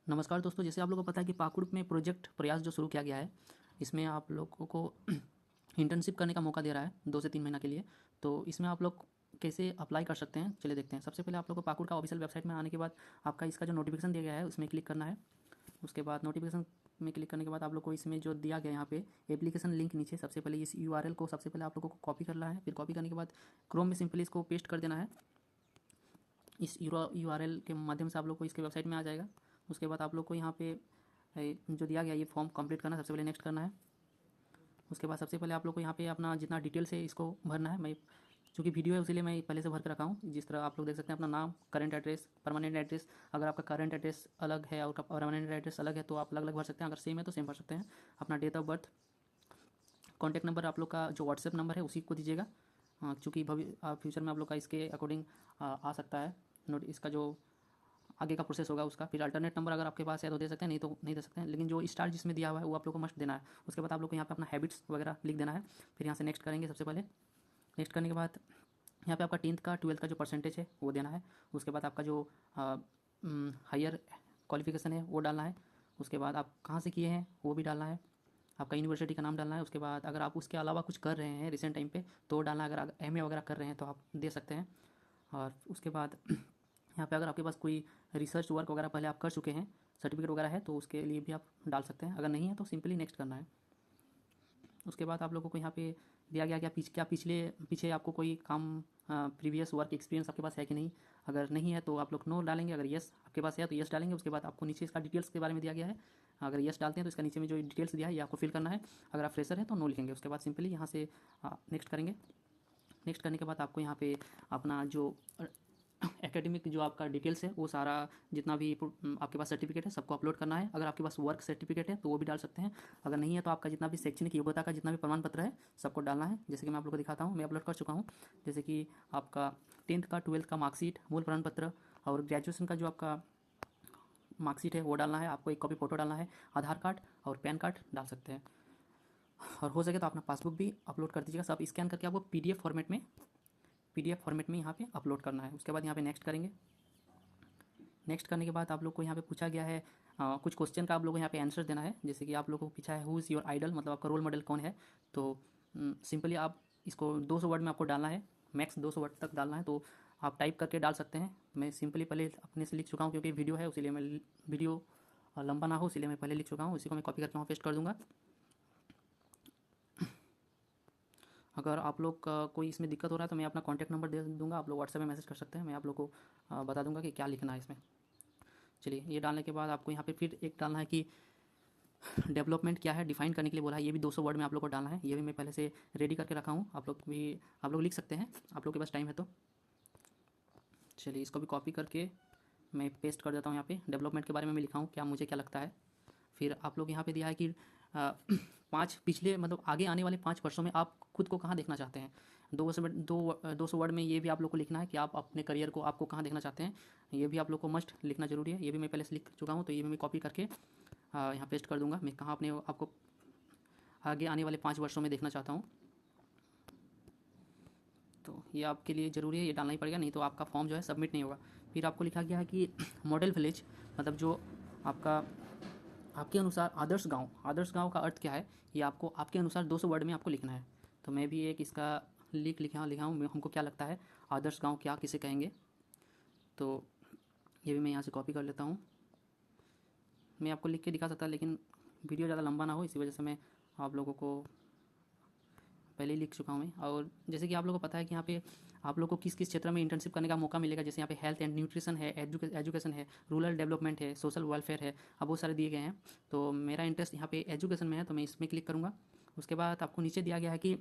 नमस्कार दोस्तों, जैसे आप लोगों को पता है कि पाकुड़ में प्रोजेक्ट प्रयास जो शुरू किया गया है, इसमें आप लोगों को इंटर्नशिप करने का मौका दे रहा है 2 से 3 महीना के लिए। तो इसमें आप लोग कैसे अप्लाई कर सकते हैं, चलिए देखते हैं। सबसे पहले आप लोग को पाकुड़ का ऑफिशियल वेबसाइट में आने के बाद आपका इसका जो नोटिफिकेशन दिया गया है उसमें क्लिक करना है। उसके बाद नोटिफिकेशन में क्लिक करने के बाद आप लोग को इसमें जो दिया गया है यहाँ पे एप्लीकेशन लिंक नीचे, सबसे पहले इस यूआरएल को सबसे पहले आप लोगों को कॉपी करना है। फिर कॉपी करने के बाद क्रोम में सिंपली इसको पेस्ट कर देना है। इस यूआरएल के माध्यम से आप लोग को इसके वेबसाइट में आ जाएगा। उसके बाद आप लोग को यहाँ पे जो दिया गया ये फॉर्म कंप्लीट करना है, सबसे पहले नेक्स्ट करना है। उसके बाद सबसे पहले आप लोग को यहाँ पे अपना जितना डिटेल्स है इसको भरना है। मैं चूँकि वीडियो है इसीलिए मैं पहले से भर के रखा हूँ। जिस तरह आप लोग देख सकते हैं अपना नाम, करंट एड्रेस, परमानेंट एड्रेस। अगर आपका करंट एड्रेस अलग है और परमानेंट एड्रेस अलग है तो आप अलग अलग भर सकते हैं। अगर सेम है तो सेम भर सकते हैं। अपना date of birth, contact number आप लोग का जो व्हाट्सएप नंबर है उसी को दीजिएगा। चूँकि फ्यूचर में आप लोग का इसके अकॉर्डिंग आ सकता है नोट, इसका जो आगे का प्रोसेस होगा उसका। फिर अल्टरनेट नंबर अगर आपके पास है तो दे सकते हैं, नहीं तो नहीं दे सकते हैं। लेकिन जो स्टार जिसमें दिया हुआ है वो आप लोग को मस्ट देना है। उसके बाद आप लोग को यहाँ पे अपना हैबिट्स वगैरह लिख देना है। फिर यहाँ से नेक्स्ट करेंगे। सबसे पहले नेक्स्ट करने के बाद यहाँ पे आपका 10th का 12th का जो परसेंटेज है वो देना है। उसके बाद आपका जो हायर क्वालिफिकेशन है वो डालना है। उसके बाद आप कहाँ से किए हैं वो भी डालना है। आपका यूनिवर्सिटी का नाम डालना है। उसके बाद अगर आप उसके अलावा कुछ कर रहे हैं रिसेंट टाइम पे तो डालना है। अगर एमए वगैरह कर रहे हैं तो आप दे सकते हैं। और उसके बाद यहाँ पे अगर आपके पास कोई रिसर्च वर्क वगैरह पहले आप कर चुके हैं, सर्टिफिकेट वगैरह है तो उसके लिए भी आप डाल सकते हैं। अगर नहीं है तो सिंपली नेक्स्ट करना है। उसके बाद आप लोगों को यहाँ पे दिया गया क्या पीछे आपको कोई काम प्रीवियस वर्क एक्सपीरियंस आपके पास है कि नहीं। अगर नहीं है तो आप लोग नो डालेंगे। अगर यस आपके पास है तो यस डालेंगे। उसके बाद आपको नीचे इसका डिटेल्स के बारे में दिया गया है। अगर यस डालते हैं तो इसका नीचे में जो डिटेल्स दिया है ये आपको फिल करना है। अगर आप फ्रेशर हैं तो नो लिखेंगे। उसके बाद सिंपली यहाँ से नेक्स्ट करेंगे। नेक्स्ट करने के बाद आपको यहाँ पे अपना जो एकेडमिक जो आपका डिटेल्स है वो सारा जितना भी आपके पास सर्टिफिकेट है सबको अपलोड करना है। अगर आपके पास वर्क सर्टिफिकेट है तो वो भी डाल सकते हैं। अगर नहीं है तो आपका जितना भी शैक्षणिक योग्यता का जितना भी प्रमाण पत्र है सबको डालना है। जैसे कि मैं आप लोगों को दिखाता हूँ, मैं अपलोड कर चुका हूँ। जैसे कि आपका 10th का 12th का मार्कशीट, मूल प्रमाण पत्र और ग्रेजुएशन का जो आपका मार्कशीट है वो डालना है। आपको एक कॉपी फ़ोटो डालना है। आधार कार्ड और पैन कार्ड डाल सकते हैं। और हो सके तो अपना पासबुक भी अपलोड कर दीजिएगा। सब स्कैन करके आपको पीडीएफ फॉर्मेट में यहाँ पे अपलोड करना है। उसके बाद यहाँ पे नेक्स्ट करेंगे। नेक्स्ट करने के बाद आप लोग को यहाँ पे पूछा गया है कुछ क्वेश्चन का आप लोग को यहाँ पे आंसर देना है। जैसे कि आप लोगों को पूछा है हु इज़ योर आइडल, मतलब आपका रोल मॉडल कौन है। तो सिंपली आप इसको 200 वर्ड में आपको डालना है, मैक्स 200 वर्ड तक डालना है। तो आप टाइप करके डाल सकते हैं। मैं सिंपली पहले अपने से लिख चुका हूँ क्योंकि वीडियो है, इसीलिए मैं वीडियो लंबा ना हो इसलिए मैं पहले लिख चुका हूँ। इसी को मैं कॉपी करके वहाँ पेस्ट कर दूँगा। अगर आप लोग का कोई इसमें दिक्कत हो रहा है तो मैं अपना कॉन्टैक्ट नंबर दे दूँगा, आप लोग व्हाट्सएप में मैसेज कर सकते हैं। मैं आप लोग को बता दूँगा कि क्या लिखना है इसमें। चलिए, ये डालने के बाद आपको यहाँ पे फिर एक डालना है कि डेवलपमेंट क्या है, डिफाइन करने के लिए बोला है। ये भी 200 वर्ड में आप लोग को डालना है। ये भी मैं पहले से रेडी करके रखा हूँ। आप लोग लिख सकते हैं, आप लोग के पास टाइम है तो। चलिए, इसको भी कॉपी करके मैं पेस्ट कर देता हूँ। यहाँ पे डेवलपमेंट के बारे में मैं लिखा हूँ मुझे क्या लगता है। फिर आप लोग यहाँ पे दिया है कि 5 पिछले मतलब आगे आने वाले 5 वर्षों में आप खुद को कहाँ देखना चाहते हैं। 200 वर्ड में ये भी आप लोग को लिखना है कि आप अपने करियर को आपको कहाँ देखना चाहते हैं। ये भी आप लोग को मस्ट लिखना जरूरी है। ये भी मैं पहले से लिख चुका हूँ तो ये भी मैं कॉपी करके यहाँ पेस्ट कर दूँगा। मैं कहाँ अपने आपको आगे आने वाले 5 वर्षों में देखना चाहता हूँ। तो ये आपके लिए ज़रूरी है, ये डालना ही पड़ेगा, नहीं तो आपका फॉर्म जो है सबमिट नहीं होगा। फिर आपको लिखा गया है कि मॉडल विलेज मतलब जो आपका आपके अनुसार आदर्श गांव का अर्थ क्या है, ये आपको आपके अनुसार 200 वर्ड में आपको लिखना है। तो मैं भी एक इसका लिखा हूँ हमको क्या लगता है आदर्श गांव क्या किसे कहेंगे। तो ये भी मैं यहाँ से कॉपी कर लेता हूँ। मैं आपको लिख के दिखा सकता लेकिन वीडियो ज़्यादा लंबा ना हो इसी वजह से मैं आप लोगों को पहले ही लिख चुका हूँ मैं। और जैसे कि आप लोगों को पता है कि यहाँ पे आप लोगों को किस किस क्षेत्र में इंटर्नशिप करने का मौका मिलेगा। जैसे यहाँ पे हेल्थ एंड न्यूट्रिशन है, एजुकेशन है, रूरल डेवलपमेंट है, सोशल वेलफेयर है, अब बहुत सारे दिए गए हैं। तो मेरा इंटरेस्ट यहाँ पे एजुकेशन में है तो मैं इसमें क्लिक करूँगा। उसके बाद आपको नीचे दिया गया है कि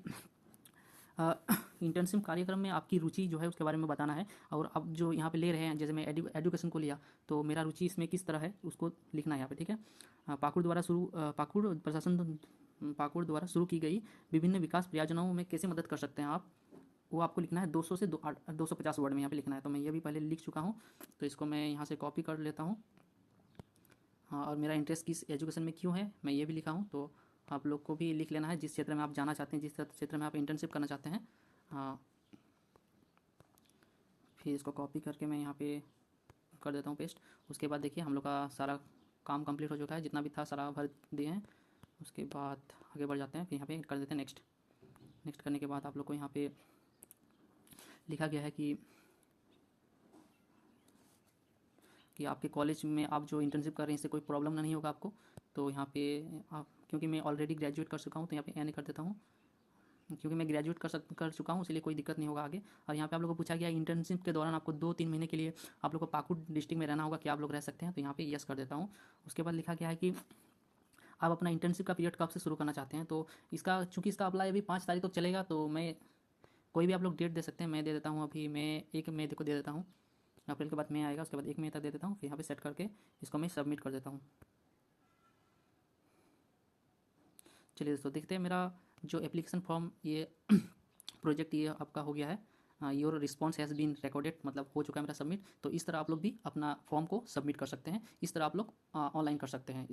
इंटर्नशिप कार्यक्रम में आपकी रुचि जो है उसके बारे में बताना है। और अब जो यहाँ पे ले रहे हैं, जैसे मैं एजुकेशन को लिया तो मेरा रुचि इसमें किस तरह है उसको लिखना है यहाँ पे, ठीक है। पाकुड़ द्वारा शुरू की गई विभिन्न विकास परियोजनाओं में कैसे मदद कर सकते हैं आप, वो आपको लिखना है 200 से 250 वर्ड में यहाँ पे लिखना है। तो मैं ये भी पहले लिख चुका हूँ तो इसको मैं यहाँ से कॉपी कर लेता हूँ। हाँ, और मेरा इंटरेस्ट किस एजुकेशन में क्यों है मैं ये भी लिखा हूँ। तो आप लोग को भी लिख लेना है जिस क्षेत्र में आप जाना चाहते हैं, जिस क्षेत्र में आप इंटर्नशिप करना चाहते हैं। हाँ, फिर इसको कॉपी करके मैं यहाँ पे कर देता हूँ पेस्ट। उसके बाद देखिए हम लोग का सारा काम कंप्लीट हो चुका है, जितना भी था सारा भर दिए हैं। उसके बाद आगे बढ़ जाते हैं, फिर यहाँ पे कर देते हैं नेक्स्ट। नेक्स्ट करने के बाद आप लोग को यहाँ पे लिखा गया है कि आपके कॉलेज में आप जो इंटर्नशिप कर रहे हैं इससे कोई प्रॉब्लम नहीं होगा आपको। तो यहाँ पे आप, क्योंकि मैं ऑलरेडी ग्रेजुएट कर चुका हूँ तो यहाँ पे एन कर देता हूँ, क्योंकि मैं ग्रेजुएट कर चुका हूँ इसलिए कोई दिक्कत नहीं होगा आगे। और यहाँ पे आप लोगों को पूछा गया इंटर्नशिप के दौरान आपको 2-3 महीने के लिए आप लोग को पाकुड़ डिस्ट्रिक्ट में रहना होगा, क्या आप लोग रह सकते हैं? तो यहाँ पे यस कर देता हूँ। उसके बाद लिखा गया है कि आप अपना इंटर्नशिप का पीरियड कब से शुरू करना चाहते हैं। तो इसका, चूँकि इसका अप्लाई अभी 5 तारीख तक चलेगा, तो मैं कोई भी आप लोग डेट दे सकते हैं। मैं दे देता हूँ अभी, मैं 1 मई को दे देता हूँ। अप्रैल के बाद मई आएगा, उसके बाद 1 मई तक दे देता हूँ। फिर यहाँ पे सेट करके इसको मैं सबमिट कर देता हूँ। चलिए दोस्तों, देखते हैं मेरा जो एप्लीकेशन फॉर्म, ये प्रोजेक्ट ये आपका हो गया है। Your response has been recorded, मतलब हो चुका है मेरा सबमिट। तो इस तरह आप लोग भी अपना फॉर्म को सबमिट कर सकते हैं। इस तरह आप लोग ऑनलाइन कर सकते हैं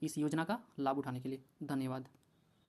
इस योजना का लाभ उठाने के लिए। धन्यवाद।